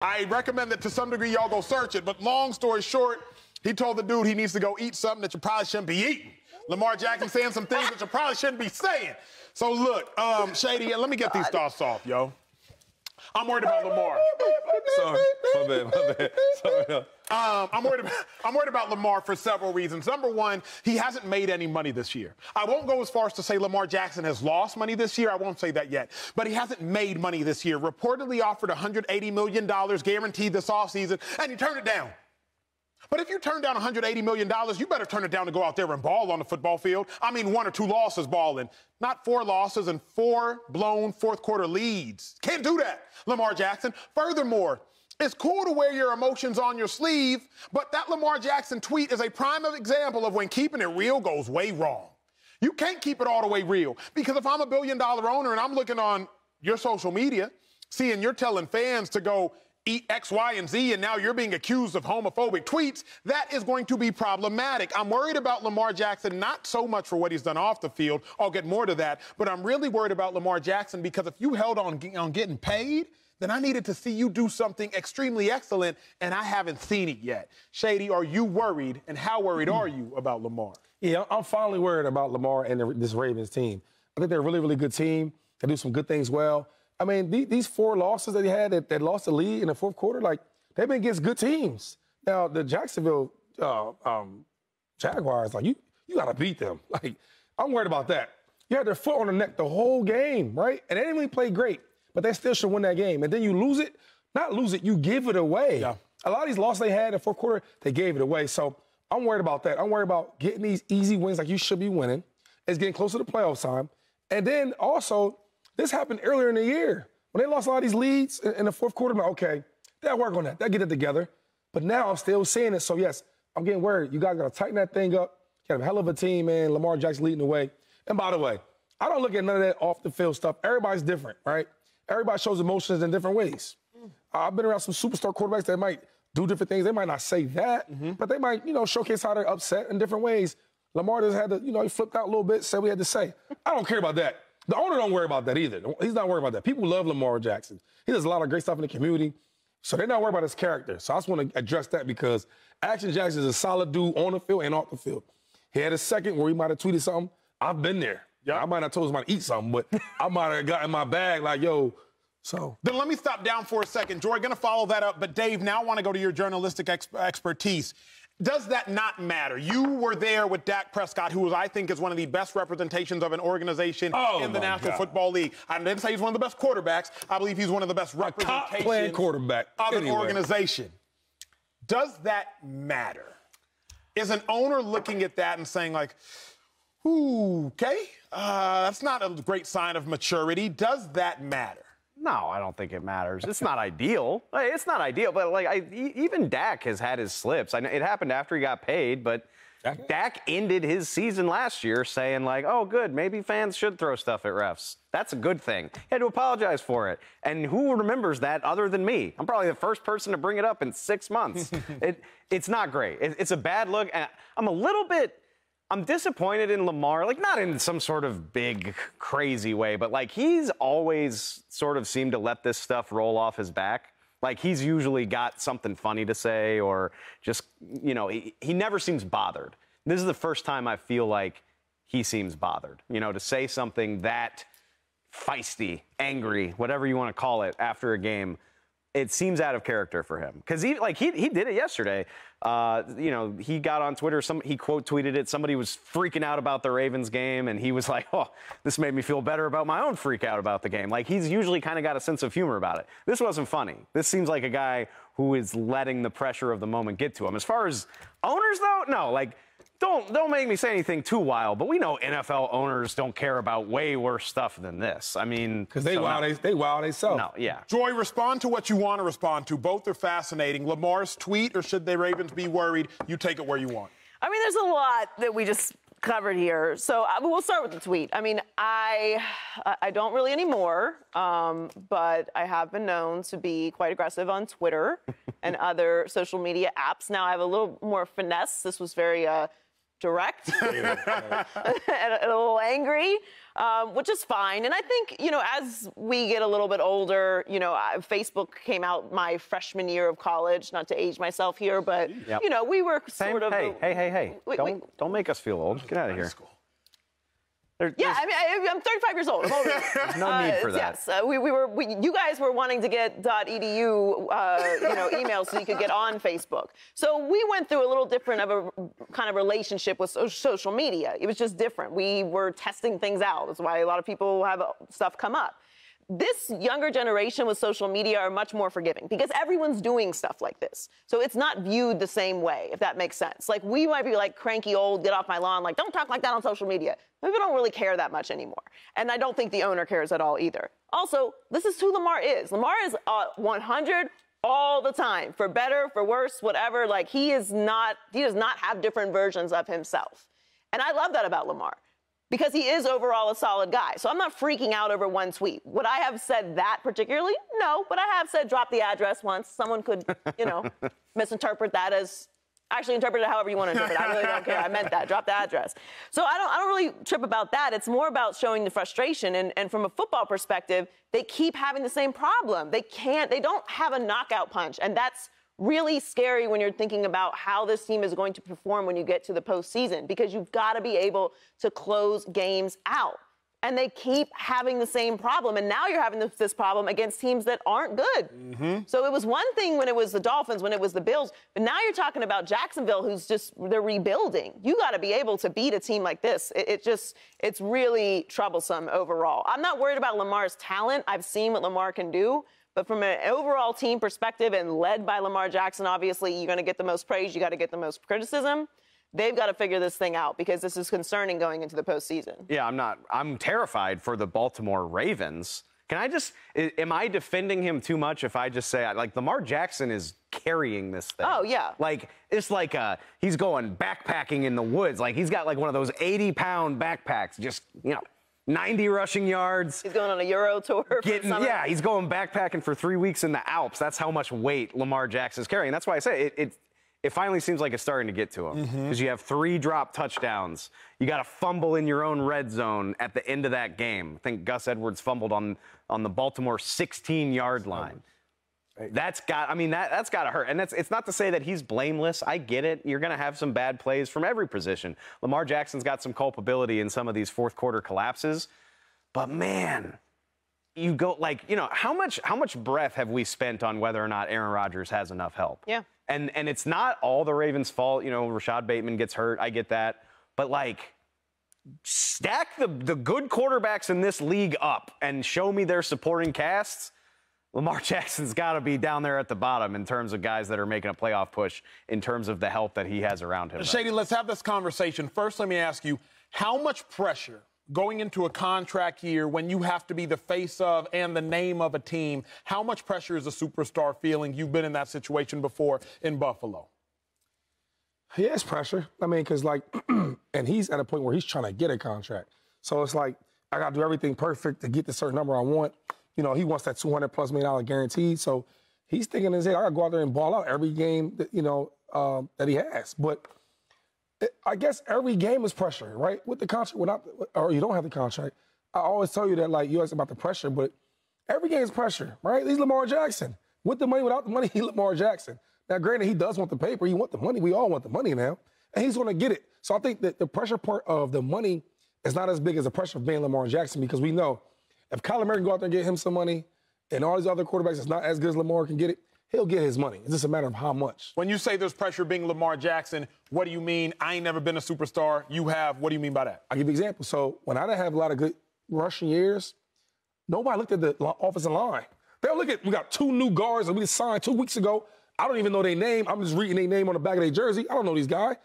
I recommend that to some degree y'all go search it, but long story short, he told the dude he needs to go eat something that you probably shouldn't be eating. Lamar Jackson saying some things that you probably shouldn't be saying. So look, Shady, let me get these thoughts off, yo. I'm worried about Lamar. Sorry, my bad. Sorry. I'm worried about Lamar for several reasons. Number one, he hasn't made any money this year. I won't go as far as to say Lamar Jackson has lost money this year. I won't say that yet. But he hasn't made money this year. Reportedly offered $180 million guaranteed this offseason, and he turned it down. But if you turn down $180 million, you better turn it down to go out there and ball on the football field. I mean, 1 or 2 losses balling, not 4 losses and 4 blown fourth-quarter leads. Can't do that, Lamar Jackson. Furthermore, it's cool to wear your emotions on your sleeve, but that Lamar Jackson tweet is a prime example of when keeping it real goes way wrong. You can't keep it all the way real, because if I'm a billion-dollar owner and I'm looking on your social media, seeing you're telling fans to go eat X, Y, and Z, and now you're being accused of homophobic tweets, that is going to be problematic. I'm worried about Lamar Jackson, not so much for what he's done off the field. I'll get more to that. But I'm really worried about Lamar Jackson because if you held on getting paid, then I needed to see you do something extremely excellent, and I haven't seen it yet. Shady, are you worried, and how worried are you about Lamar? Yeah, I'm finally worried about Lamar and this Ravens team. I think they're a really, really good team. They do some good things well. I mean, these 4 losses that he had that lost the lead in the fourth quarter, like, they've been against good teams. Now, the Jacksonville Jaguars, like, you got to beat them. Like, I'm worried about that. You had their foot on the neck the whole game, right? And they didn't really play great, but they still should win that game. And then you lose it. Not lose it, you give it away. Yeah. A lot of these losses they had in the fourth quarter, they gave it away. So I'm worried about that. I'm worried about getting these easy wins like you should be winning. It's getting closer to playoff time. And then also, this happened earlier in the year. When they lost a lot of these leads in the fourth quarter, I'm like, okay, they'll work on that. They'll get it together. But now I'm still seeing it. So, yes, I'm getting worried. You guys got to tighten that thing up. You have a hell of a team, man. Lamar Jackson leading the way. And by the way, I don't look at none of that off-the-field stuff. Everybody's different, right? Everybody shows emotions in different ways. I've been around some superstar quarterbacks that might do different things. They might not say that, but they might, showcase how they're upset in different ways. Lamar just had to, he flipped out a little bit, said what he had to say. I don't care about that. The owner don't worry about that either. He's not worried about that. People love Lamar Jackson. He does a lot of great stuff in the community, so they're not worried about his character. So I just want to address that because Action Jackson is a solid dude on the field and off the field. He had a second where he might have tweeted something. I've been there. Yeah, I might not told him to eat something, but I might have got in my bag like, yo, so. Then let me stop down for a second. Joy, going to follow that up, but Dave, now I want to go to your journalistic expertise. Does that not matter? You were there with Dak Prescott, who I think is one of the best representations of an organization in the National Football League. I didn't say he's one of the best quarterbacks. I believe he's one of the best representations quarterback of an organization. Does that matter? Is an owner looking at that and saying, like, ooh, okay, that's not a great sign of maturity. Does that matter? No, I don't think it matters. It's not ideal. It's not ideal, but even Dak has had his slips. I know it happened after he got paid, but Dak ended his season last year saying, like, oh, good, maybe fans should throw stuff at refs. That's a good thing. He had to apologize for it. And who remembers that other than me? I'm probably the first person to bring it up in 6 months. It's not great. It's a bad look. And I'm disappointed in Lamar, like not in some sort of big, crazy way, but like he's always sort of seemed to let this stuff roll off his back. Like he's usually got something funny to say or just, he never seems bothered. This is the first time I feel like he seems bothered, to say something that feisty, angry, whatever you want to call it after a game. It seems out of character for him because he did it yesterday. He got on Twitter. He quote tweeted it. Somebody was freaking out about the Ravens game, and he was like, "Oh, this made me feel better about my own freak out about the game." Like he's usually kind of got a sense of humor about it. This wasn't funny. This seems like a guy who is letting the pressure of the moment get to him. As far as owners, though, no. Like, don't make me say anything too wild. But we know NFL owners don't care about way worse stuff than this. I mean, because they wow they sell. No, yeah. Joy, respond to what you want to respond to. Both are fascinating. Lamar's tweet, or should the Ravens be worried? You take it where you want. I mean, there's a lot that we just covered here. So we'll start with the tweet. I mean, I don't really anymore, but I have been known to be quite aggressive on Twitter and other social media apps. Now I have a little more finesse. This was very direct and a little angry. which is fine. And I think, as we get a little bit older, Facebook came out my freshman year of college, not to age myself here, but, we were sort of... Hey. Don't make us feel old. Get out of here. I'm 35 years old. There's no need for that. Yes, you guys were wanting to get .edu, emails so you could get on Facebook. So we went through a little different of a kind of relationship with social media. It was just different. We were testing things out. That's why a lot of people have stuff come up. This younger generation with social media are much more forgiving because everyone's doing stuff like this. So it's not viewed the same way, if that makes sense. Like, we might be like cranky old, get off my lawn, like, don't talk like that on social media. People don't really care that much anymore. And I don't think the owner cares at all either. Also, this is who Lamar is. Lamar is 100 all the time, for better, for worse, whatever. Like, he does not have different versions of himself. And I love that about Lamar, because he is overall a solid guy. So I'm not freaking out over one tweet. Would I have said that particularly? No, but I have said drop the address once. Someone could, misinterpret that as, actually interpret it however you want to interpret it. I really don't care. I meant that. Drop the address. So I don't really trip about that. It's more about showing the frustration. And from a football perspective, they keep having the same problem. They don't have a knockout punch. And that's really scary when you're thinking about how this team is going to perform when you get to the postseason, because you've got to be able to close games out. And they keep having the same problem. And now you're having this problem against teams that aren't good. Mm-hmm. So it was one thing when it was the Dolphins, when it was the Bills, but now you're talking about Jacksonville, they're rebuilding. You got to be able to beat a team like this. It's really troublesome overall. I'm not worried about Lamar's talent. I've seen what Lamar can do. But from an overall team perspective, and led by Lamar Jackson, obviously, you're going to get the most praise. You got to get the most criticism. They've got to figure this thing out, because this is concerning going into the postseason. Yeah, I'm terrified for the Baltimore Ravens. Am I defending him too much if I just say, like, Lamar Jackson is carrying this thing? Oh, yeah. Like, it's like he's going backpacking in the woods. Like, he's got like one of those 80-pound backpacks, just, 90 rushing yards. He's going on a Euro tour. He's going backpacking for 3 weeks in the Alps. That's how much weight Lamar Jackson's carrying. That's why I say it finally seems like it's starting to get to him. Because you have 3 drop touchdowns. You got a fumble in your own red zone at the end of that game. I think Gus Edwards fumbled on the Baltimore 16-yard line. That's got to hurt. And it's not to say that he's blameless. I get it. You're going to have some bad plays from every position. Lamar Jackson's got some culpability in some of these fourth quarter collapses. But man, you go how much breath have we spent on whether or not Aaron Rodgers has enough help? Yeah. And it's not all the Ravens' fault. Rashad Bateman gets hurt. I get that. But stack the good quarterbacks in this league up and show me their supporting casts. Lamar Jackson's got to be down there at the bottom in terms of guys that are making a playoff push, in terms of the help that he has around him. Shady, let's have this conversation. First, let me ask you, how much pressure going into a contract year when you have to be the face of and the name of a team, how much pressure is a superstar feeling? You've been in that situation before in Buffalo. He has pressure. I mean, because, and he's at a point where he's trying to get a contract. So it's like, I got to do everything perfect to get the certain number I want. He wants that $200+ million guaranteed. So he's thinking in his head, I got to go out there and ball out every game that, that he has. But I guess every game is pressure, right? With the contract, or you don't have the contract. I always tell you that, you ask about the pressure, but every game is pressure, right? He's Lamar Jackson. With the money, without the money, he's Lamar Jackson. Now, granted, he does want the paper. He want the money. We all want the money now. And he's going to get it. So I think that the pressure part of the money is not as big as the pressure of being Lamar Jackson, because we know if Kyler Murray can go out there and get him some money, and all these other quarterbacks that's not as good as Lamar can get it, he'll get his money. It's just a matter of how much. When you say there's pressure being Lamar Jackson, what do you mean? I ain't never been a superstar. You have. What do you mean by that? I'll give you an example. So when I didn't have a lot of good rushing years, nobody looked at the offensive line. They'll look at, we got 2 new guards that we just signed 2 weeks ago. I don't even know their name. I'm just reading their name on the back of their jersey. I don't know these guys,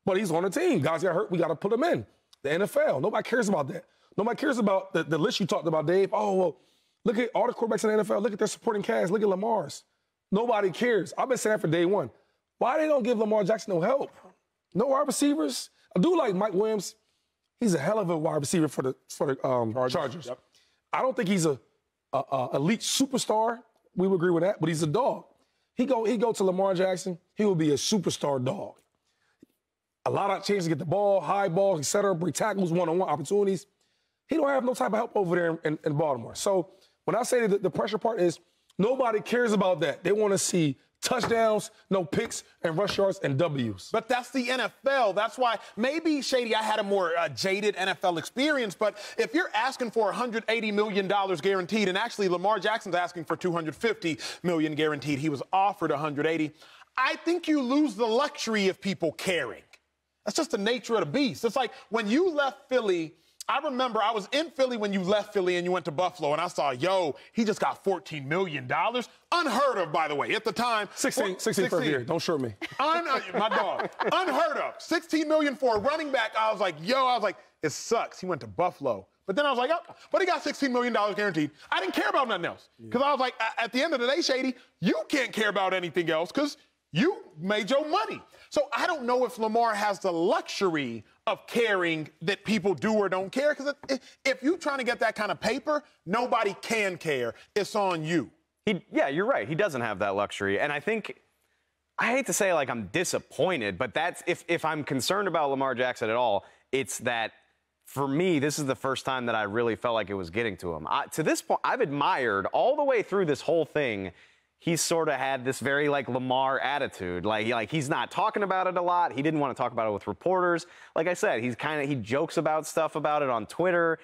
but he's on the team. Guys got hurt. We got to put him in. The NFL. Nobody cares about that. Nobody cares about the list you talked about, Dave. Oh, well, look at all the quarterbacks in the NFL. Look at their supporting cast. Look at Lamar's. Nobody cares. I've been saying that for day one. Why they don't give Lamar Jackson no help? No wide receivers. I do like Mike Williams. He's a hell of a wide receiver for the Chargers. Yep. I don't think he's a elite superstar. We would agree with that, but he's a dog. He go to Lamar Jackson, he will be a superstar dog. A lot of chances to get the ball, high balls, et cetera, break tackles, one-on-one opportunities. He don't have no type of help over there in Baltimore. So when I say that the pressure part is nobody cares about that. They want to see touchdowns, no picks, and rush yards and W's. But that's the NFL. That's why maybe, Shady, I had a more jaded NFL experience. But if you're asking for $180 million guaranteed, and actually Lamar Jackson's asking for $250 million guaranteed, he was offered $180, I think you lose the luxury of people caring. That's just the nature of the beast. It's like when you left Philly, I remember I was in Philly when you left Philly and you went to Buffalo, and I saw, he just got $14 million. Unheard of, by the way, at the time. 16 for a year. Don't short me. My dog. Unheard of. $16 million for a running back. I was like, it sucks. He went to Buffalo. But then I was like, but he got $16 million guaranteed. I didn't care about nothing else. Because I was like, at the end of the day, Shady, you can't care about anything else because you made your money. So I don't know if Lamar has the luxury of caring that people do or don't care. Because if you're trying to get that kind of paper, nobody can care. It's on you. Yeah, you're right. He doesn't have that luxury. And I think, I hate to say like I'm disappointed, but that's if I'm concerned about Lamar Jackson at all, it's that for me, this is the first time that I really felt like it was getting to him. To this point, I've admired all the way through this whole thing. He's sort of had this very like Lamar attitude. Like he's not talking about it a lot. He didn't want to talk about it with reporters. Like I said, he jokes about stuff about it on Twitter.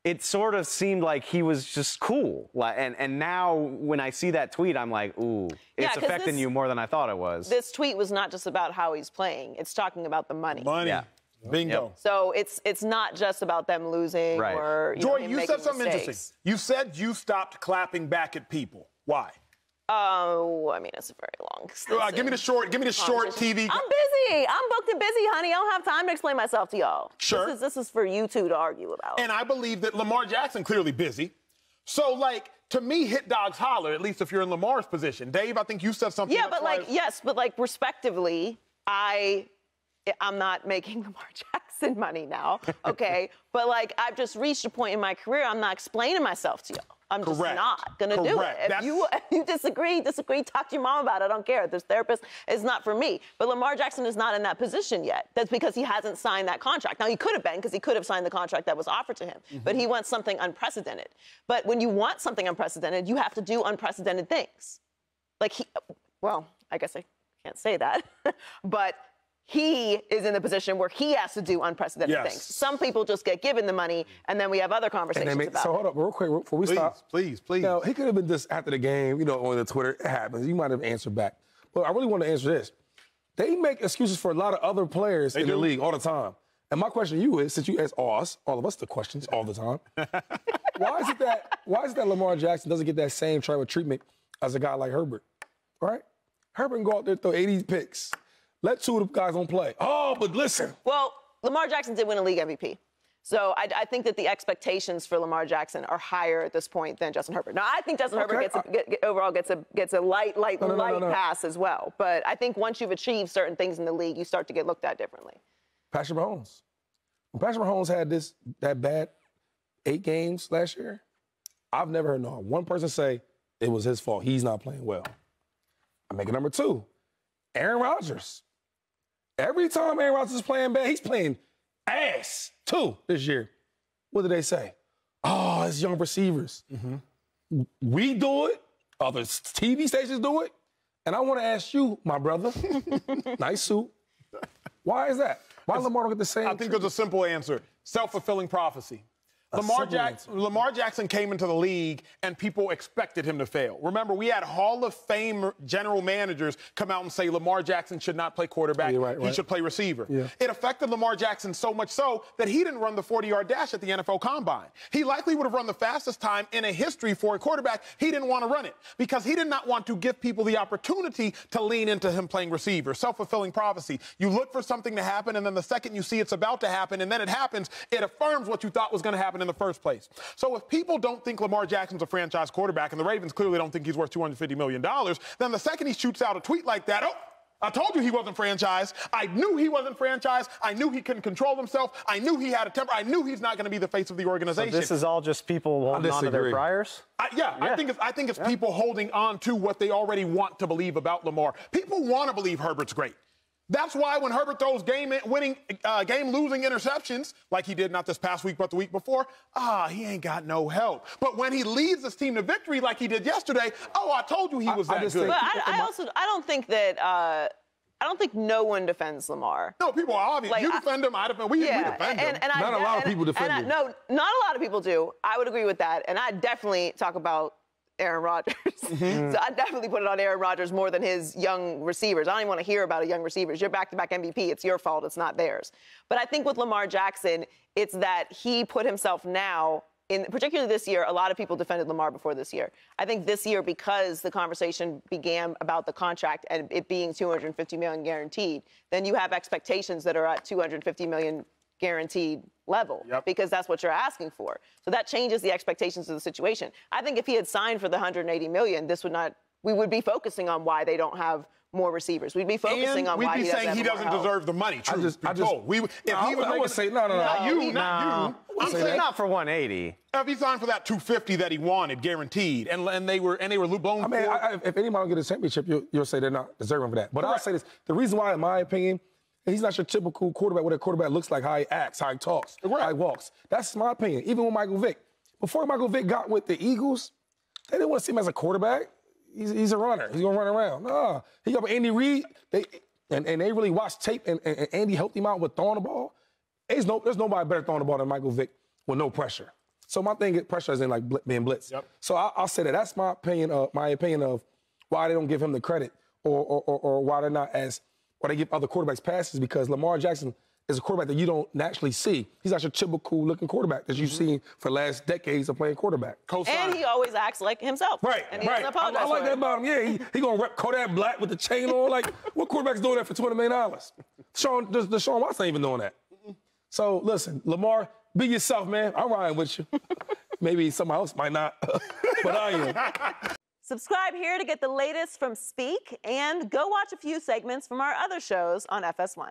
It sort of seemed like he was just cool. And now when I see that tweet, I'm like, ooh, it's affecting you more than I thought it was. This tweet was not just about how he's playing. It's talking about the money. Yeah. Bingo. Yep. So it's not just about them losing or Joy, you said something mistakes. interesting. You said you stopped clapping back at people. Why? Oh, I mean, it's a very long. Give me the short TV. I'm busy. I'm booked and busy, honey. I don't have time to explain myself to y'all. Sure. This is for you two to argue about. And I believe that Lamar Jackson clearly busy. So, to me, hit dogs holler, at least if you're in Lamar's position. Dave, I think you said something. Yeah, but respectively, I'm not making Lamar Jackson money now, okay? But, I've just reached a point in my career, I'm not explaining myself to y'all. I'm just not going to do it. If you disagree, talk to your mom about it. I don't care. This therapist is not for me. But Lamar Jackson is not in that position yet. That's because he hasn't signed that contract. Now, he could have been because he could have signed the contract that was offered to him. Mm-hmm. But he wants something unprecedented. But when you want something unprecedented, you have to do unprecedented things. I guess I can't say that. But he is in the position where he has to do unprecedented things. Some people just get given the money, and then we have other conversations about it. So hold up, real quick, before we stop. Please. Now, he could have been just after the game, on the Twitter. It happens. You might have answered back. But I really want to answer this. They make excuses for a lot of other players in the league all the time. And my question to you is, since you ask all of us the questions all the time, why is it that Lamar Jackson doesn't get that same type of treatment as a guy like Herbert? All right? Herbert can go out there and throw 80 picks. Let two of the guys don't play. Oh, but listen. Well, Lamar Jackson did win a league MVP. So I think that the expectations for Lamar Jackson are higher at this point than Justin Herbert. Now, I think Justin Herbert overall gets a light pass as well. But I think once you've achieved certain things in the league, you start to get looked at differently. Patrick Mahomes. When Patrick Mahomes had that bad 8 games last year, I've never heard one person say it was his fault. He's not playing well. I'm making number 2. Aaron Rodgers. Every time Aaron Rodgers is playing bad, he's playing ass, too, this year. What do they say? Oh, it's young receivers. Mm-hmm. We do it. Other TV stations do it. And I want to ask you, my brother, nice suit, why is that? Why Lamar don't get the same? I think there's a simple answer. Self-fulfilling prophecy. Lamar Jackson came into the league and people expected him to fail. Remember, we had Hall of Fame general managers come out and say Lamar Jackson should not play quarterback. He should play receiver. Yeah. It affected Lamar Jackson so much so that he didn't run the 40-yard dash at the NFL Combine. He likely would have run the fastest time in a history for a quarterback. He didn't want to run it because he did not want to give people the opportunity to lean into him playing receiver. Self-fulfilling prophecy. You look for something to happen, and then the second you see it's about to happen, and then it happens, it affirms what you thought was going to happen in the first place. So if people don't think Lamar Jackson's a franchise quarterback and the Ravens clearly don't think he's worth $250 million, then the second he shoots out a tweet like that, I told you he wasn't franchise. I knew he wasn't franchise. I knew he couldn't control himself. I knew he had a temper. I knew he's not going to be the face of the organization. So this is all just people holding on to their priors? I think it's people holding on to what they already want to believe about Lamar. People want to believe Herbert's great. That's why when Herbert throws game-losing interceptions, like he did not this past week but the week before, he ain't got no help. But when he leads this team to victory like he did yesterday, I told you he was that good. But I don't think that I don't think no one defends Lamar. No, people are obvious. Like, you defend him, I defend. We defend him. Not a lot of people defend him. No, not a lot of people do. I would agree with that, and I definitely talk about Aaron Rodgers. So I definitely put it on Aaron Rodgers more than his young receivers. I don't even want to hear about a young receivers. You're back-to-back MVP. It's your fault. It's not theirs. But I think with Lamar Jackson, it's that he put himself now in, particularly this year, a lot of people defended Lamar before this year. I think this year, because the conversation began about the contract and it being $250 million guaranteed, then you have expectations that are at $250 million guaranteed level because that's what you're asking for. So that changes the expectations of the situation. I think if he had signed for the $180 million, we would be focusing on why they don't have more receivers. We'd be focusing on why he doesn't have he doesn't deserve the money. I would say no. Not you. I'm saying not for 180. If he signed for that 250 that he wanted, guaranteed, and they were blown. I mean, if anybody get a championship, you'll say they're not deserving for that. But I'll say this: the reason why, in my opinion, he's not your typical quarterback. What a quarterback looks like, how he acts, how he talks, how he walks. That's my opinion. Even with Michael Vick, before Michael Vick got with the Eagles, they didn't want to see him as a quarterback. He's a runner. He's gonna run around. No, he got with Andy Reid. They really watched tape, and Andy helped him out with throwing the ball. There's nobody better throwing the ball than Michael Vick with no pressure. So my thing is pressure isn't like being blitzed. Yep. So I'll say that. That's my opinion of why they don't give him the credit or why they're not why they give other quarterbacks passes, because Lamar Jackson is a quarterback that you don't naturally see. He's not your typical looking quarterback that you've seen for the last decades of playing quarterback. And he always acts like himself. Right, and he doesn't apologize I like that about him. Yeah, he gonna rep Kodak Black with the chain on. Like, what quarterback's doing that for $20 million? Deshaun Watson ain't even doing that. So listen, Lamar, be yourself, man. I'm riding with you. Maybe somebody else might not, but I am. Subscribe here to get the latest from Speak, and go watch a few segments from our other shows on FS1.